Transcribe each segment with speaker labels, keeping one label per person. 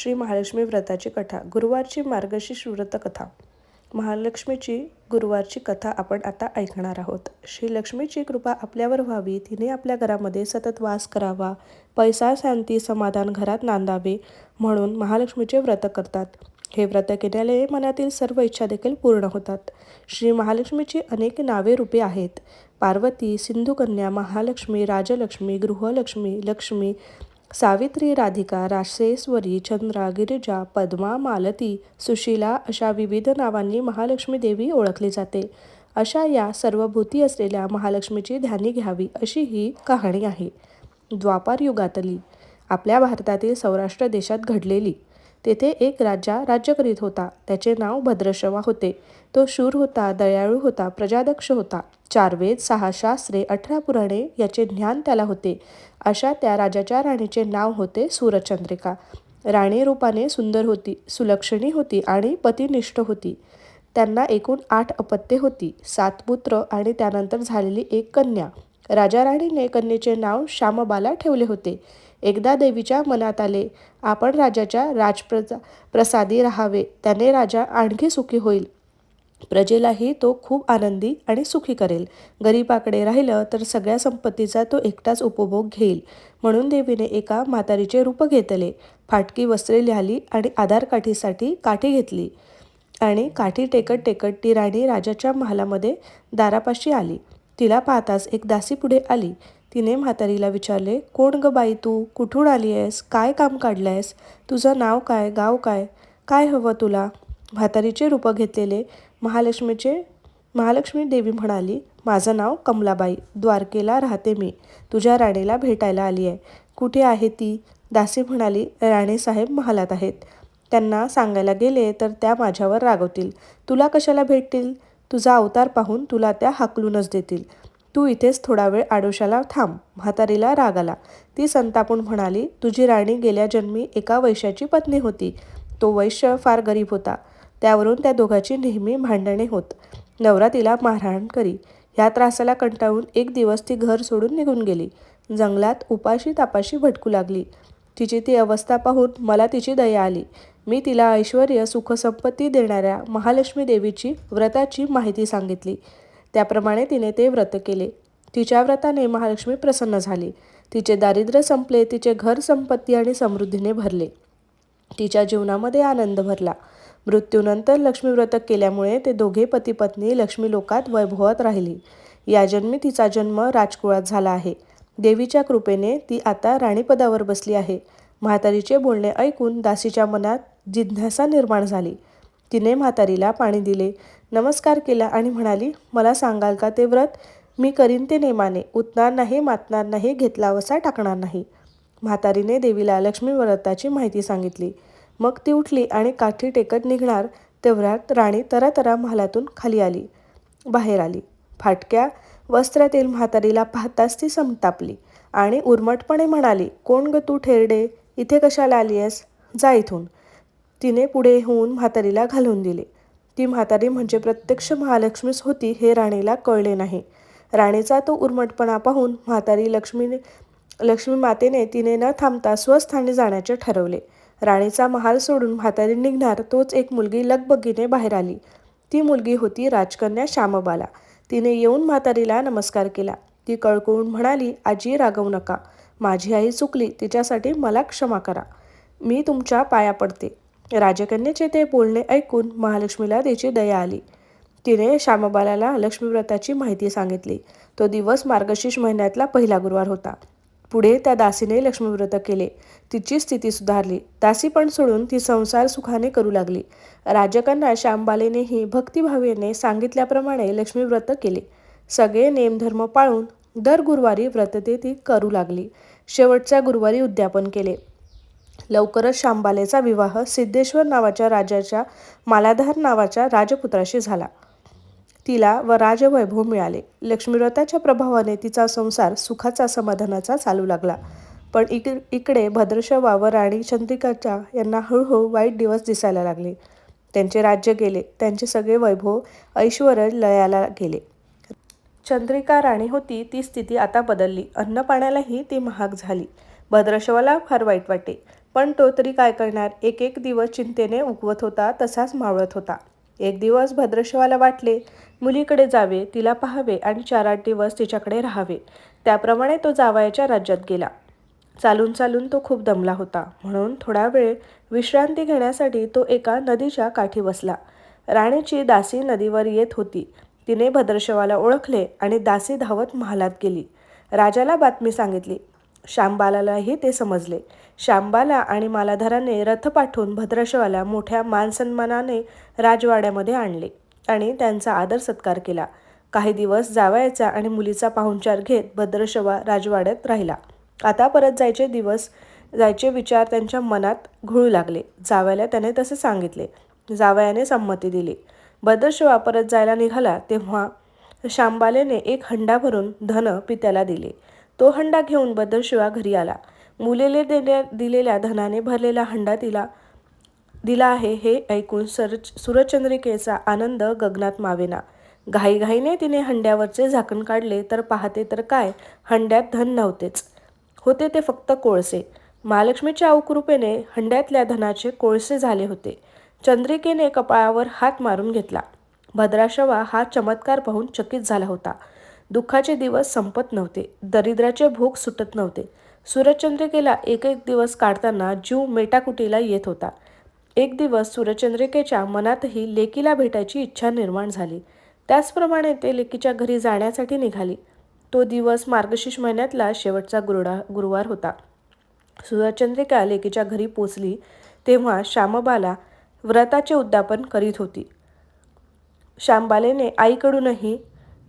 Speaker 1: श्री महालक्ष्मी व्रताची कथा. गुरुवारची मार्गशीर्ष व्रत कथा. महालक्ष्मीची गुरुवारची कथा आपण आता ऐकणार आहोत. श्री लक्ष्मीची कृपा आपल्यावर व्हावी, तिने आपल्या घरामध्ये सतत वास करावा, पैसा, शांती, समाधान घरात नांदावे म्हणून महालक्ष्मीचे व्रत करतात. हे व्रत केल्याने मनातील सर्व इच्छा देखील पूर्ण होतात. श्री महालक्ष्मीची अनेक नावे रूपे आहेत. पार्वती, सिंधुकन्या, महालक्ष्मी, राजलक्ष्मी, गृहलक्ष्मी, लक्ष्मी, सावित्री, राधिका, रासेश्वरी, चंद्रा, गिरिजा, पद्मा, मालती, सुशीला अशा विविध नावांनी महालक्ष्मी देवी ओळखली जाते. अशा या सर्व भूती असलेल्या महालक्ष्मीची ध्यानी घ्यावी अशी ही कहाणी आहे. द्वापार युगातली आपल्या भारतातील सौराष्ट्र देशात घडलेली. तेथे एक राजा राज्य करीत होता. त्याचे नाव भद्रश्रवा होते. तो शूर होता, दयाळू होता, प्रजादक्ष होता. 4 वेद, 6 शास्त्रे, 18 पुराणे याचे ज्ञान त्याला होते. अशा त्या राजाच्या राणीचे नाव होते सूरचंद्रिका. राणी रूपाने सुंदर होती, सुलक्षणी होती आणि पतिनिष्ठ होती. त्यांना एकूण 8 अपत्ये होती, 7 पुत्र आणि त्यानंतर झालेली एक कन्या. राजा राणीने कन्येचे नाव श्यामबाला ठेवले होते. एकदा देवीच्या मनात आले, आपण राजाच्या प्रसादी राहावे, त्याने राजा आणखी सुखी होईल. प्रजेलाही तो खूप आनंदी आणि सुखी करेल. गरिबाकडे राहिलं तर सगळ्या संपत्तीचा तो एकटाच उपभोग घेईल. म्हणून देवीने एका म्हातारीचे रूप घेतले. फाटकी वस्त्रे लिहिली आणि आधार काठीसाठी काठी घेतली आणि काठी टेकत टेकत ती राणी राजाच्या महालामध्ये दारापाशी आली. तिला पाहताच एक दासी पुढे आली. तिने म्हातारीला विचारले, कोण ग बाई तू? कुठून आली आहेस? काय काम काढलंयस? तुझं नाव काय? गाव काय? काय हवं तुला? म्हातारीचे रूप घेतलेले महालक्ष्मी देवी म्हणाली, माझं नाव कमलाबाई, द्वारकेला राहते मी. तुझ्या राणीला भेटायला आली आहे. कुठे आहे ती? दासी म्हणाली, राणीसाहेब महालात आहेत. त्यांना सांगायला गेले तर त्या माझ्यावर रागवतील. तुला कशाला भेटतील? तुझा अवतार पाहून तुला त्या हाकलूनच देतील. तू इथेच थोडा वेळ आडोशाला थांब. म्हातारीला राग आला. ती संतापून म्हणाली, तुझी राणी गेल्या जन्मी एका वैश्याची पत्नी होती. तो वैश्य फार गरीब होता. त्यावरून त्या दोघांची नेहमी भांडणे होत. नवरा तिला मारहाण करी. ह्या त्रासाला कंटाळून एक दिवस ती घर सोडून निघून गेली. जंगलात उपाशी तापाशी भटकू लागली. तिची ती अवस्था पाहून मला तिची दया आली. मी तिला ऐश्वर्य सुखसंपत्ती देणाऱ्या महालक्ष्मी देवीची व्रताची माहिती सांगितली. त्याप्रमाणे तिने ते व्रत केले. तिच्या व्रताने महालक्ष्मी प्रसन्न झाली. तिचे दारिद्र्य संपले. तिचे घर संपत्ती आणि समृद्धीने भरले. तिच्या जीवनामध्ये आनंद भरला. मृत्यूनंतर लक्ष्मी व्रत केल्यामुळे ते दोघे पती पत्नी लक्ष्मी लोकात वैभवात राहिली. या जन्मी तिचा जन्म राजकुळात झाला आहे. देवीच्या कृपेने ती आता राणीपदावर बसली आहे. म्हातारीचे बोलणे ऐकून दासीच्या मनात जिज्ञासा निर्माण झाली. तिने म्हातारीला पाणी दिले, नमस्कार केला आणि म्हणाली, मला सांगाल का ते व्रत? मी करीन ते नेमाने, उतणार नाही, मातणार नाही, घेतला वसा टाकणार नाही. म्हातारीने देवीला लक्ष्मी व्रताची माहिती सांगितली. मग ती उठली आणि काठी टेकत निघणार तेवढ्यात राणी तरातरा महालातून खाली आली, बाहेर आली. फाटक्या वस्त्रातील म्हातारीला पाहताच ती संतापली आणि उर्मटपणे म्हणाली, कोण ग तू ठेरडे? इथे कशाला आली आहेस? जा इथून. तिने पुढे होऊन म्हातारीला घालून दिले. ती म्हातारी म्हणजे प्रत्यक्ष महालक्ष्मीच होती हे राणीला कळले नाही. राणीचा तो उर्मटपणा पाहून म्हातारी लक्ष्मी मातेने तिने न थांबता स्वस्थानी जाण्याचे ठरवले. राणीचा महाल सोडून म्हातारी निघणार तोच एक मुलगी लगबगीने बाहेर आली. ती मुलगी होती राजकन्या श्यामबाला. तिने येऊन म्हातारीला नमस्कार केला. ती कळकळून म्हणाली, आजी रागवू नका. माझी आई चुकली, तिच्यासाठी मला क्षमा करा. मी तुमच्या पाया पडते. राजकन्याचे ते बोलणे ऐकून महालक्ष्मीला तिची दया आली. तिने श्यामबालाला लक्ष्मीव्रताची माहिती सांगितली. तो दिवस मार्गशीर्ष महिन्यातला पहिला गुरुवार होता. पुढे त्या दासीने लक्ष्मीव्रत केले. तिची स्थिती सुधारली. दासी पण सोडून ती संसार सुखाने करू लागली. राजकन्या श्यामबालेनेही भक्तिभावेने सांगितल्याप्रमाणे लक्ष्मीव्रत केले. सगळे नेमधर्म पाळून दर गुरुवारी व्रत ती करू लागली. शेवटच्या गुरुवारी उद्यापन केले. लवकरच श्यामबालेचा विवाह सिद्धेश्वर नावाच्या राजाच्या मालाधार नावाच्या राजपुत्राशी झाला. तिला राजवैभव मिळाले. लक्ष्मीव्रताच्या प्रभावाने तिचा संसार सुखाचा समाधानाचा चालू लागला. पण इकडे भद्रश्रवा व राणी चंद्रिकाच्या यांना हळूहळू वाईट दिवस दिसायला लागले. त्यांचे राज्य गेले. त्यांचे सगळे वैभव ऐश्वर्य लयाला गेले. चंद्रिका राणी होती ती स्थिती आता बदलली. अन्न पाण्यालाही ती महाग झाली. भद्रश्रवाला फार वाईट वाटे. पण तो तरी काय करणार, एक एक दिवस चिंतेने उगवत होता तसाच मावळत होता. एक दिवस भद्रशिवाला वाटले मुलीकडे जावे, तिला पाहावे आणि 4-8 दिवस तिच्याकडे राहावे. त्याप्रमाणे तो जावयाच्या राज्यात गेला. चालून चालून तो खूप दमला होता, म्हणून थोडा वेळ विश्रांती घेण्यासाठी तो एका नदीच्या काठी बसला. राणीची दासी नदीवर येत होती. तिने भद्रशिवाला ओळखले आणि दासी धावत महालात गेली. राजाला बातमी सांगितली. शांबालालाही ते समजले. शांबाला आणि मालाधाराने रथ पाठवून भद्रशिवाला मोठ्या मानसन्मानाने राजवाड्यामध्ये आणले आणि त्यांचा आदर सत्कार केला. काही दिवस जावयाचा आणि मुलीचा पाहुणचार घेत भद्रशिवा राजवाड्यात राहिला. आता परत जायचे विचार त्यांच्या मनात घोळू लागले. जावयाला त्याने तसे सांगितले. जावयाने संमती दिली. भद्रशिवा परत जायला निघाला तेव्हा शांबालेने एक हंडा भरून धन पित्याला दिले. तो हंडा घेऊन भद्रशिवा घरी आला. मुलीने दिलेल्या धनाने भरलेला हंडा तिला दिला आहे हे ऐकून सूर्यचंद्रिकेचा आनंद गगनात मावेना. घाईघाईने तिने हंड्यावरचे झाकण काढले तर पाहते तर काय, हंड्यात धन नव्हतेच. होते ते फक्त कोळसे. महालक्ष्मीच्या अवकृपेने हंड्यातल्या धनाचे कोळसे झाले होते. चंद्रिकेने कपाळावर हात मारून घेतला. भद्रशिवा हा चमत्कार पाहून चकित झाला होता. दुःखाचे दिवस संपत नव्हते, दरिद्राचे भोग सुटत नव्हते. सूर्यचंद्रिकेला एक एक दिवस काढताना जीव मेटाकुटीला येत होता. एक दिवस सूर्यचंद्रिकेच्या मनातही लेकीला भेटायची इच्छा निर्माण झाली. त्याचप्रमाणे ते लेकीच्या घरी जाण्यासाठी निघाली. तो दिवस मार्गशीर्ष महिन्यातला शेवटचा गुरुवार होता. सूर्यचंद्रिका लेकीच्या घरी पोचली तेव्हा शांबाला व्रताचे उद्यापन करीत होती. शांबालेने आईकडूनही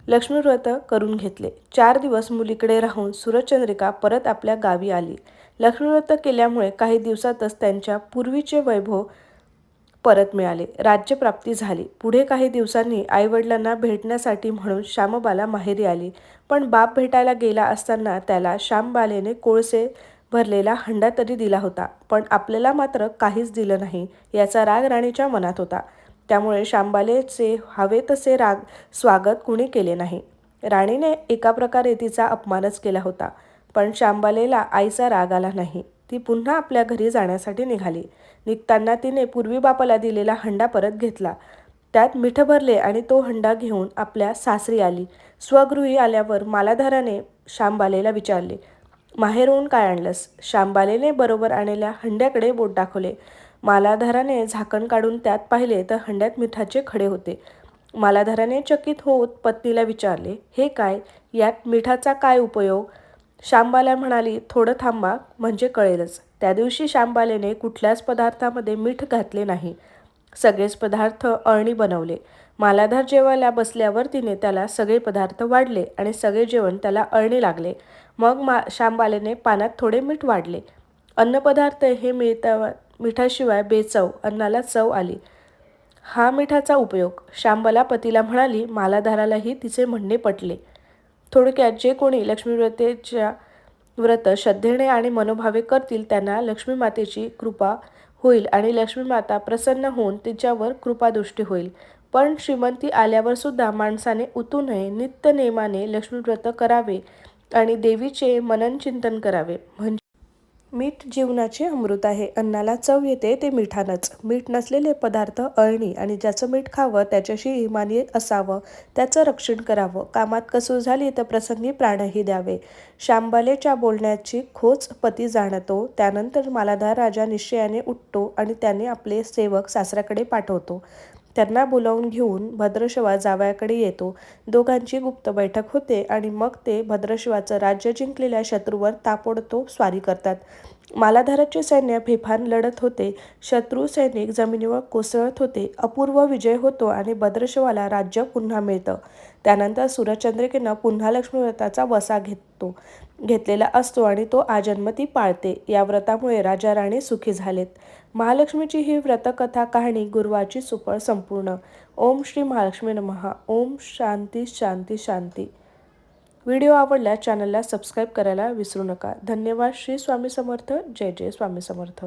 Speaker 1: लक्ष्मीव्रत करून घेतले. 4 दिवस मुलीकडे राहून सूर्यचंद्रिका परत आपल्या गावी आली. लक्ष्मीव्रत केल्यामुळे काही दिवसातच त्यांच्या पूर्वीचे वैभव परत मिळाले. राज्यप्राप्ती झाली. पुढे काही दिवसांनी आईवडिलांना भेटण्यासाठी म्हणून शांबाला माहेरी आली. पण बाप भेटायला गेला असताना त्याला शांबालेने कोळसे भरलेला हंडा तरी दिला होता, पण आपल्याला मात्र काहीच दिलं नाही याचा राग राणीच्या मनात होता. त्यामुळे शांबालेचे हवे तसे स्वागत कुणी केले नाही. राणीने एका प्रकारे तिचा अपमानच केला होता. पण शांबालेला आईचा राग आला नाही. ती पुन्हा आपल्या घरी जाण्यासाठी निघाली. निघताना तिने पूर्वी बापाला दिलेला हंडा परत घेतला. त्यात मीठ भरले आणि तो हंडा घेऊन आपल्या सासरी आली. स्वगृही आल्यावर मालाधाराने शांबालेला विचारले, माहेरून काय आणलंस? शांबालेने बरोबर आणलेल्या हंड्याकडे बोट दाखवले. मालाधाराने झाकण काढून त्यात पाहिले तर हंड्यात मिठाचे खडे होते. मालाधाराने चकित होत पत्नीला विचारले, हे काय? यात मिठाचा काय उपयोग? शांबाला म्हणाली, थोडं थांबा म्हणजे कळेलच. त्या दिवशी शांबालेने कुठल्याच पदार्थामध्ये मीठ घातले नाही. सगळेच पदार्थ अळणी बनवले. मालाधार जेवायला बसल्यावर तिने त्याला सगळे पदार्थ वाढले आणि सगळे जेवण त्याला अळणी लागले. मग शांबालेने पानात थोडे मीठ वाढले. अन्नपदार्थ हे मिठाशिवाय बेचव, अन्नाला चव आली. हा मिठाचा उपयोग. शांबाला पतीला म्हणाली. मालाधारालाही तिचे म्हणणे पटले. थोडक्यात जे कोणी लक्ष्मीव्रतेच्या व्रत श्रद्धेने आणि मनोभावे करतील त्यांना लक्ष्मी मातेची कृपा होईल आणि लक्ष्मी माता प्रसन्न होऊन तिच्यावर कृपादृष्टी होईल. पण श्रीमंती आल्यावर सुद्धा माणसाने उतू नये. नित्य नेमाने लक्ष्मीव्रत करावे आणि देवीचे मनन चिंतन करावे. म्हणजे मीठ जीवनाचे अमृत आहे. अन्नाला चव येते ते मिठानंच. मीठ नसलेले पदार्थ अळणी आणि ज्याचं मीठ खावं त्याच्याशी इमानी असावं, त्याचं रक्षण करावं. कामात कसूर झाली तर प्रसंगी प्राणही द्यावे. शांबालेच्या बोलण्याची खोच पती जाणतो. त्यानंतर मालाधार राजा निश्चयाने उठतो आणि त्याने आपले सेवक सासऱ्याकडे पाठवतो. त्यांना बोलावून घेऊन भद्रशिवा जावयाकडे येतो. दोघांची गुप्त बैठक होते आणि मग ते भद्रशिवाचं राज्य जिंकलेल्या शत्रूवर ताबडतोब स्वारी करतात. मालाधाराचे सैन्य बेफाम लढत होते. शत्रू सैनिक जमिनीवर कोसळत होते. अपूर्व विजय होतो आणि भद्रशिवाला राज्य पुन्हा मिळतं. त्यानंतर सूर्यचंद्रिकेनं पुन्हा लक्ष्मीव्रताचा वसा घेतलेला असतो आणि तो आजन्म पाळते. या व्रतामुळे राजा राणी सुखी झालेत. महालक्ष्मीची ही व्रतकथा कहाणी गुरुवारची सुफळ संपूर्ण. ओम श्री महालक्ष्मी नमः. ओम शांती शांती शांती. व्हिडिओ आवडल्यास चॅनलला सबस्क्राईब करायला विसरू नका. धन्यवाद. श्री स्वामी समर्थ. जय जय स्वामी समर्थ.